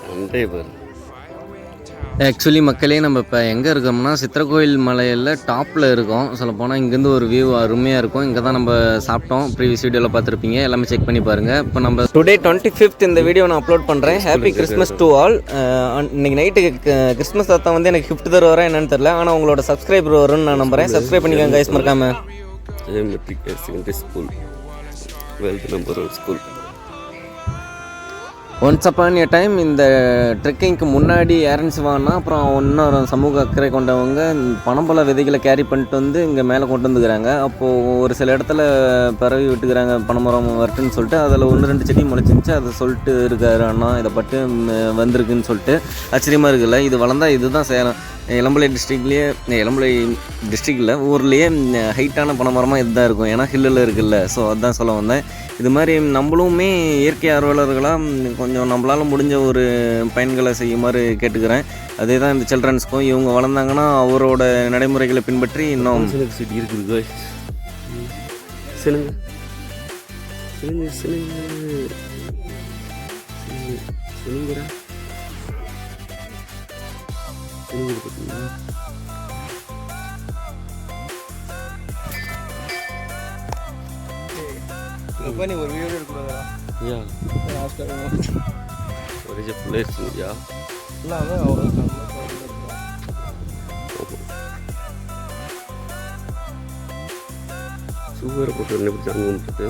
Sunday பாரு. Actually மக்களே நம்ம இப்போ எங்கே இருக்கோம்னா சித்திரக்கோயில் மலையில் டாப்பில் இருக்கோம். சொல்ல போனால் இங்கேருந்து ஒரு வியூ அருமையாக இருக்கும். இங்கே தான் நம்ம சாப்பிட்டோம். ப்ரீவியஸ் வீடியோவில் பார்த்துருப்பீங்க, எல்லாமே செக் பண்ணி பாருங்கள். இப்போ நம்ம டுடே 25th இந்த வீடியோ நான் அப்லோட் பண்ணுறேன். Happy Christmas to all. இன்றைக்கி நைட்டுக்கு கிறிஸ்மஸ் தாத்தா வந்து எனக்கு கிஃப்ட் தருவாரா என்னன்னு தெரில, ஆனால் உங்களோட சப்ஸ்கிரைபர் வரும்னு நான் நம்புகிறேன். சப்ஸ்கிரைப் பண்ணிக்கோங்க கைஸ், மறக்காமல். Secondary school, 12th number school. Once upon a time இந்த ட்ரெக்கிங்க்கு முன்னாடி ஏரன் சிவானா அப்புறம் இன்னொரு சமூக அக்கறை கொண்டவங்க பனம்பழ விதைகளை கேரி பண்ணிட்டு வந்து இங்கே மேலே கொண்டு வந்துக்கிறாங்க. அப்போது ஒரு சில இடத்துல பரவி விட்டுக்கிறாங்க பனைமரம் வரட்டுன்னு சொல்லிட்டு. அதில் 1-2 செடி முளைச்சிருந்துச்சு. அதை சொல்லிட்டு இருக்காரு அண்ணா, இதை பட்டு வந்திருக்குன்னு சொல்லிட்டு. ஆச்சரியமாக இருக்குல்ல. இது வளர்ந்தால் இதுதான் சேலம் இளம்பலை டிஸ்ட்ரிக்ட்லேயே, இளம்பலை டிஸ்ட்ரிக்டில் ஊர்லேயே ஹைட்டான பனைமரமாக இதுதான் இருக்கும். ஏன்னா ஹில்லில் இருக்குல்ல. ஸோ அதுதான் சொல்ல வந்தேன். இது மாதிரி நம்மளுமே இயற்கை ஆர்வலர்களாக கொஞ்சம் நம்மளால் முடிஞ்ச ஒரு பயன்களை செய்யுமாறு கேட்டுக்கிறேன். அதே தான் இந்த சில்ட்ரன்ஸ்க்கும். இவங்க வளர்ந்தாங்கன்னா அவரோட நடைமுறைகளை பின்பற்றி இன்னும் செடி இருக்குது. சிலுங்க சிலுங்க சிலுங்க சிலுங்குறா சிலுங்குது பார்த்தீங்களா? அப்போ நீ ஒரு வீடியோ எடுக்கூடாதா? யா ஒரு பிளேஸ் யா இல்லாமல் அவ்வளோ சூப்பராக போட்டு எப்படி அங்கே வந்துட்டு